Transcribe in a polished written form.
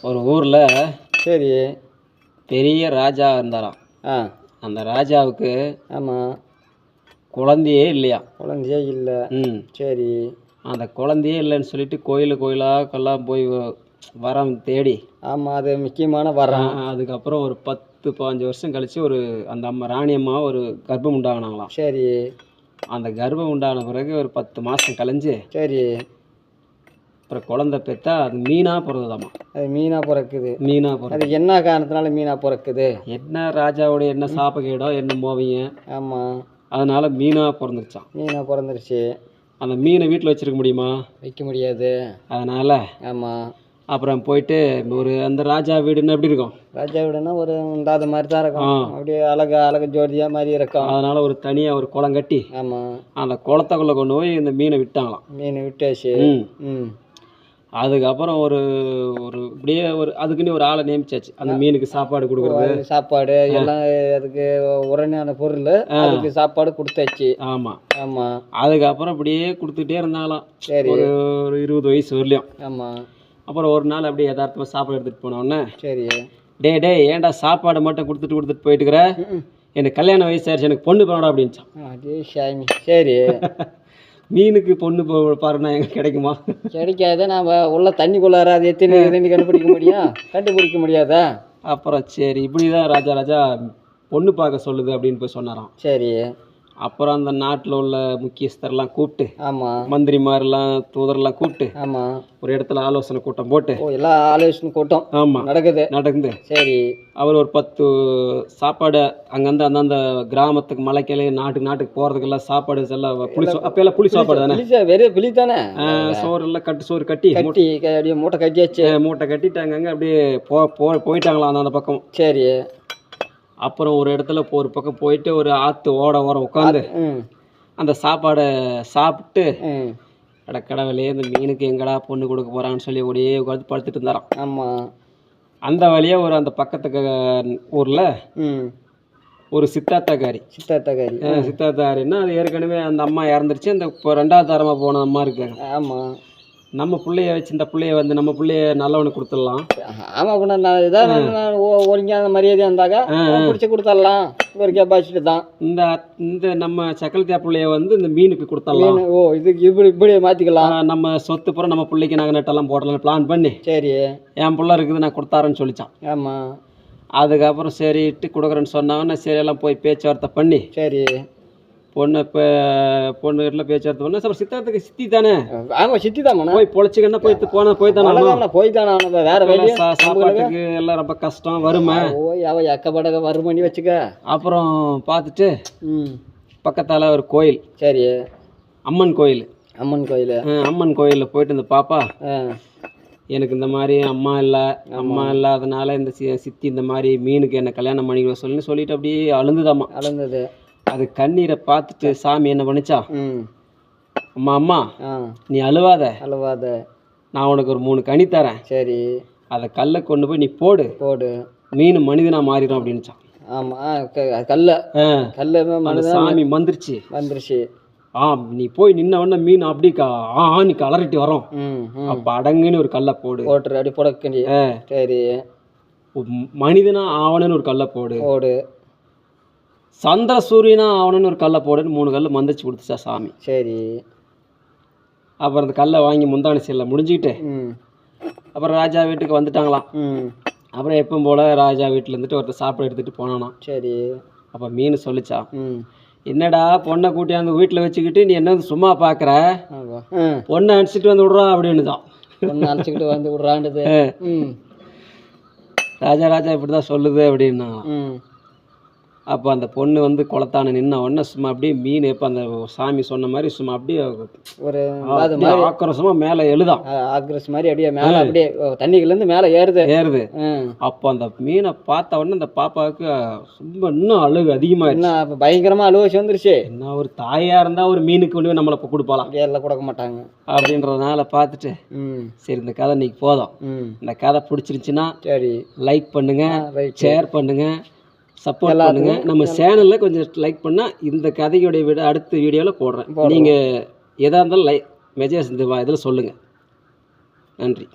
ஒரு ஊரில் சரி பெரிய ராஜா இருந்தாராம். அந்த ராஜாவுக்கு ஆமாம் குழந்தையே இல்லையா? குழந்தையே இல்லை. சரி. அந்த குழந்தையே இல்லைன்னு சொல்லிட்டு கோயிலுக்கெல்லாம் போய் வரம் தேடி. ஆமாம், அது முக்கியமான வரம். அதுக்கப்புறம் ஒரு 10-15 வருஷம் கழித்து அந்த ராணி அம்மா ஒரு கர்ப்பம் உண்டாகினாங்களாம். சரி. அந்த கர்ப்பம் உண்டான பிறகு ஒரு 10 மாதம் கழிஞ்சு சரி அப்புறம் குழந்தை பெற்றா அது மீனாக பிறந்ததாம்மா. அது மீனாக பிறக்குது. மீனாக பிறகு அது என்ன காரணத்தினால மீனாக பிறக்குது? என்ன ராஜாவோடைய என்ன சாப்பகேடோ என்ன மோவிங்க. ஆமாம், அதனால் மீனாக பிறந்துருச்சான். மீனாக பிறந்துருச்சு. அந்த மீனை வீட்டில் வச்சுருக்க முடியுமா? வைக்க முடியாது. அதனால் ஆமாம், அப்புறம் போயிட்டு அந்த ராஜா வீடுன்னு எப்படி இருக்கும்? ராஜா வீடுன்னா ஒரு உண்டாத மாதிரி தான் இருக்கும். அப்படியே அழகு ஜோதியாக மாதிரி இருக்கும். அதனால் ஒரு தனியாக ஒரு குளம் கட்டி. ஆமாம், அந்த குளத்துக்குள்ளே கொண்டு போய் இந்த மீனை விட்டாங்களாம். மீனை விட்டாச்சு. அதுக்கப்புறம் ஒரு இப்படியே அதுக்குன்னு ஒரு ஆளை நியமிச்சாச்சு. அந்த மீனுக்கு சாப்பாடு கொடுக்குறது, சாப்பாடு எல்லாம் அதுக்கு உடனேயான பொருள், அதுக்கு சாப்பாடு கொடுத்தாச்சு. ஆமாம் ஆமாம். அதுக்கப்புறம் இப்படியே கொடுத்துட்டே இருந்தாங்களாம். சரி. ஒரு 20 வயசு வரலையும். ஆமாம். அப்புறம் ஒரு நாள் அப்படியே யதார்த்தமாக சாப்பாடு எடுத்துகிட்டு போனோடனே, சரி டே ஏன்டா சாப்பாடு மட்டும் கொடுத்துட்டு போயிட்டுக்கிற? எனக்கு கல்யாண வயசாயிருச்சு, எனக்கு பொண்ணு போனடா அப்படின்ச்சான். அதே சாமி. சரி. மீனுக்கு பொண்ணு பாருன்னா எங்கே கிடைக்குமா? கிடைக்காத. நாம் உள்ள தண்ணிக்குள்ளார அது எத்தனை இதுன்னு கண்டுபிடிக்க முடியாதா? அப்புறம் சரி இப்படி தான் ராஜா பொண்ணு பார்க்க சொல்லுது அப்படின்னு போய் சொன்னாராம். சரி. அப்புறம் அந்த நாட்டில் உள்ள முக்கியஸ்தரெல்லாம் கூப்பிட்டு, ஆமாம், மந்திரிமாரெல்லாம் தூதரெல்லாம் கூப்பிட்டு, ஆமாம், ஒரு இடத்துல ஆலோசனை கூட்டம் போட்டு. எல்லாம் ஆலோசனை கூட்டம். ஆமாம், நடக்குது. சரி. அவர் ஒரு 10 சாப்பாடு அங்கேருந்து அந்தந்த கிராமத்துக்கு மலைக்கிளை நாட்டுக்கு போகிறதுக்கெல்லாம் சாப்பாடு எல்லாம் அப்போல்லாம் புளி சாப்பாடு தானே, வெறும் புளி தானே. சோறு எல்லாம் சோறு கட்டி அப்படியே மூட்டை கட்டியாச்சு. மூட்டை கட்டிட்டு அங்கங்கே அப்படியே போயிட்டாங்களாம் அந்த பக்கம். சரி. அப்புறம் ஒரு இடத்துல ஒரு பக்கம் போயிட்டு ஒரு ஆற்று ஓரம் உட்காந்து அந்த சாப்பாடை சாப்பிட்டு, கடவுளே இந்த மீனுக்கு எங்கடா பொண்ணு கொடுக்க போகிறான்னு சொல்லி அப்படியே உட்காந்து படுத்துட்டு இருந்தாராம். ஆமாம். அந்த வழியாக அந்த பக்கத்துக்கு ஊரில் ஒரு சித்தாத்தாரின்னா அது ஏற்கனவே அந்த அம்மா இறந்துருச்சு. அந்த இப்போ 2வது தரமாக போன அம்மா இருக்காங்க. ஆமாம். நம்ம பிள்ளைய வச்சு இந்த பிள்ளைய நம்ம பிள்ளைய நல்லவனுக்கு கொடுத்துடலாம். ஆமாம், அப்படின்னா இதான் ஒழுங்கான மரியாதையாக இருந்தாக்கா பிடிச்சி கொடுத்துடலாம். ஒரு கெப்பாசிட்டி தான். இந்த நம்ம சக்கலத்தியா பிள்ளைய இந்த மீனுக்கு கொடுத்துடலாம். இதுக்கு இப்படி மாற்றிக்கலாம். நம்ம சொத்து பூரா நம்ம பிள்ளைக்கு நாங்கள் நெட்டெல்லாம் போடலாம் பிளான் பண்ணி. சரி. என் பிள்ளை இருக்குது நான் கொடுத்தாரன்னு சொல்லித்தான். ஆமாம். அதுக்கப்புறம் சரிட்டு கொடுக்குறேன்னு சொன்னாங்கன்னா சரி எல்லாம் போய் பேச்சுவார்த்தை பண்ணி. சரி. பொண்ணுகிட்ட பேச்சுவார்த்தை பண்ண. அப்புறம் சித்தார்த்துக்கு சித்தி தானே. ஆமாம், சித்தி தான். போய் பொழைச்சிக்கன்னா போய் தானே வேற வழி. சாப்பாட்டுக்கு எல்லாம் ரொம்ப கஷ்டம், வறுமை. எக்கப்படக வறுமணி வச்சுக்க. அப்புறம் பார்த்துட்டு பக்கத்தால் ஒரு கோயில். சரி. அம்மன் கோயில். அம்மன் கோயிலில் போயிட்டு இந்த பாப்பா எனக்கு இந்த மாதிரி அம்மா இல்லாதனால இந்த சித்தி இந்த மாதிரி மீனுக்கு என்ன கல்யாணம் பண்ணிக்க சொல்லிட்டு அப்படியே அழுந்தது. அது கண்ணீரை பார்த்துட்டு சாமி என்ன பண்ணிச்சா, அம்மா நீ அழுவாத, நான் உனக்கு ஒரு 3 கனி தரேன். சரி. அதை கல்லை கொண்டு போய் நீ போடு, மீன் மனிதனா மாறிடும் அப்படின்னுச்சான். சாமி வந்துருச்சு. நீ போய் நின்ன உடனே மீன் அப்படி நீ கலரிட்டு வரோம். அப்ப அடங்குன்னு ஒரு கல்லை போடு. சரி. மனிதனா ஆவணன்னு ஒரு கல்லை போடு. சந்திர சூரியனா ஆவணன்னு ஒரு கல்லை போடுன்னு 3 கல் மந்திரிச்சு கொடுத்துச்சா சாமி. சரி. அப்புறம் அந்த கல்லை வாங்கி முந்தானி செல்ல முடிஞ்சுக்கிட்டு அப்புறம் ராஜா வீட்டுக்கு வந்துட்டாங்களாம். அப்புறம் எப்பவும் போல ராஜா வீட்டில் இருந்துட்டு ஒருத்தர் சாப்பாடு எடுத்துகிட்டு போனானா. சரி. அப்போ மீன் சொல்லிச்சா, என்னடா பொண்ணை கூட்டியாந்து வீட்டில் வச்சுக்கிட்டு நீ என்ன சும்மா பார்க்குற, பொண்ணை அனுப்பிச்சிட்டு வந்து விட்றா அப்படின்னு தான். பொண்ணை அனுப்பிச்சிக்கிட்டு வந்து விட்றான்றது ராஜா இப்படி தான் சொல்லுது அப்படின்னா. அப்போ அந்த பொண்ணு குளத்தான நின்ன உடனே சும்மா அப்படியே மீன் இப்போ அந்த சாமி சொன்ன மாதிரி சும்மா அப்படியே ஒரு ஆக்ரோஷமாக மேலே எழுதான். ஆக்ரோஷம் மாதிரி அப்படியே மேலே அப்படியே தண்ணிக்குள்ளேருந்து மேலே ஏறுது. அப்போ அந்த மீனை பார்த்த உடனே அந்த பாப்பாவுக்கு ரொம்ப இன்னும் அழுகு அதிகமாக பயங்கரமாக அழுவச்சு வந்துருச்சு. என்ன ஒரு தாயாக இருந்தால் ஒரு மீனுக்கு கொண்டு நம்மளை இப்போ கொடுப்பாலாம், எல்லாம் கொடுக்க மாட்டாங்க அப்படின்றதுனால பார்த்துட்டு சரி இந்த கதை இன்னைக்கு போதும். இந்த கதை பிடிச்சிருந்துச்சின்னா சரி லைக் பண்ணுங்க, ஷேர் பண்ணுங்க, சப்போர்ட் பண்ணுங்க. நம்ம சேனல்ல கொஞ்சம் லைக் பண்ணா இந்த கதையோட அடுத்த வீடியோவில் போடுறேன். நீங்கள் எதாக இருந்தாலும் மெசேஜ் இதில் சொல்லுங்கள். நன்றி.